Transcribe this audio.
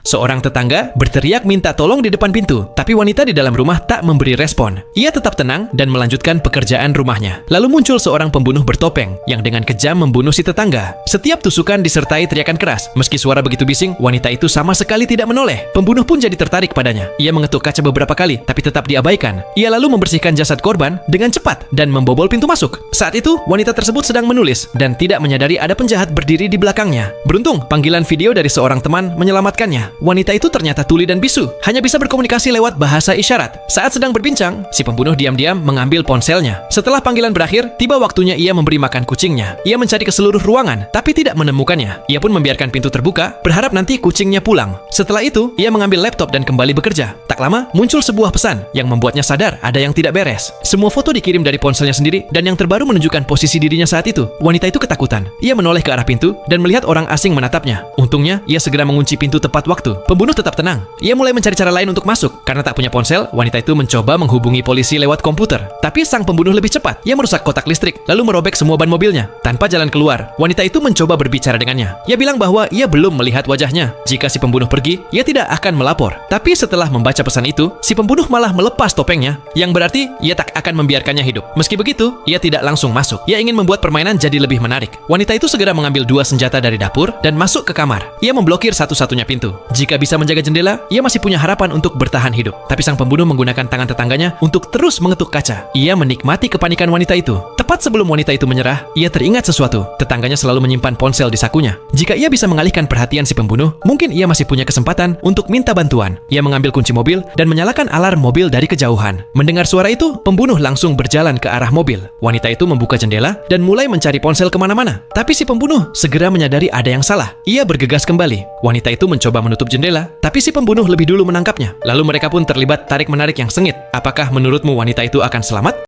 Seorang tetangga berteriak minta tolong di depan pintu, tapi wanita di dalam rumah tak memberi respon. Ia tetap tenang dan melanjutkan pekerjaan rumahnya. Lalu muncul seorang pembunuh bertopeng yang dengan kejam membunuh si tetangga. Setiap tusukan disertai teriakan keras. Meski suara begitu bising, wanita itu sama sekali tidak menoleh. Pembunuh pun jadi tertarik padanya. Ia mengetuk kaca beberapa kali, tapi tetap diabaikan. Ia lalu membersihkan jasad korban dengan cepat dan membobol pintu masuk. Saat itu, wanita tersebut sedang menulis dan tidak menyadari ada penjahat berdiri di belakangnya. Beruntung, panggilan video dari seorang teman menyelamatkannya. Wanita itu ternyata tuli dan bisu, hanya bisa berkomunikasi lewat bahasa isyarat. Saat sedang berbincang, si pembunuh diam-diam mengambil ponselnya. Setelah panggilan berakhir, tiba waktunya ia memberi makan kucingnya. Ia mencari ke seluruh ruangan, tapi tidak menemukannya. Ia pun membiarkan pintu terbuka, berharap nanti kucingnya pulang. Setelah itu, ia mengambil laptop dan kembali bekerja. Tak lama, muncul sebuah pesan yang membuatnya sadar ada yang tidak beres. Semua foto dikirim dari ponselnya sendiri, dan yang terbaru menunjukkan posisi dirinya saat itu. Wanita itu ketakutan. Ia menoleh ke arah pintu dan melihat orang asing menatapnya. Untungnya, ia segera mengunci pintu tepat waktu. Pembunuh tetap tenang. Ia mulai mencari cara lain untuk masuk. Karena tak punya ponsel, wanita itu mencoba menghubungi polisi lewat komputer. Tapi sang pembunuh lebih cepat. Ia merusak kotak listrik, lalu merobek semua ban mobilnya. Tanpa jalan keluar, wanita itu mencoba berbicara dengannya. Ia bilang bahwa ia belum melihat wajahnya. Jika si pembunuh pergi, ia tidak akan melapor. Tapi setelah membaca pesan itu, si pembunuh malah melepas topengnya, yang berarti ia tak akan membiarkannya hidup. Meski begitu, ia tidak langsung masuk. Ia ingin membuat permainan jadi lebih menarik. Wanita itu segera mengambil dua senjata dari dapur dan masuk ke kamar. Ia memblokir satu-satunya pintu. Jika bisa menjaga jendela, ia masih punya harapan untuk bertahan hidup. Tapi sang pembunuh menggunakan tangan tetangganya untuk terus mengetuk kaca. Ia menikmati kepanikan wanita itu. Tepat sebelum wanita itu menyerah, ia teringat sesuatu. Tetangganya selalu menyimpan ponsel di sakunya. Jika ia bisa mengalihkan perhatian si pembunuh, mungkin ia masih punya kesempatan untuk minta bantuan. Ia mengambil kunci mobil dan menyalakan alarm mobil dari kejauhan. Mendengar suara itu, pembunuh langsung berjalan ke arah mobil. Wanita itu membuka jendela dan mulai mencari ponsel kemana-mana. Tapi si pembunuh segera menyadari ada yang salah. Ia bergegas kembali. Wanita itu mencoba menutup jendela, tapi si pembunuh lebih dulu menangkapnya. Lalu mereka pun terlibat tarik-menarik yang sengit. Apakah menurutmu wanita itu akan selamat?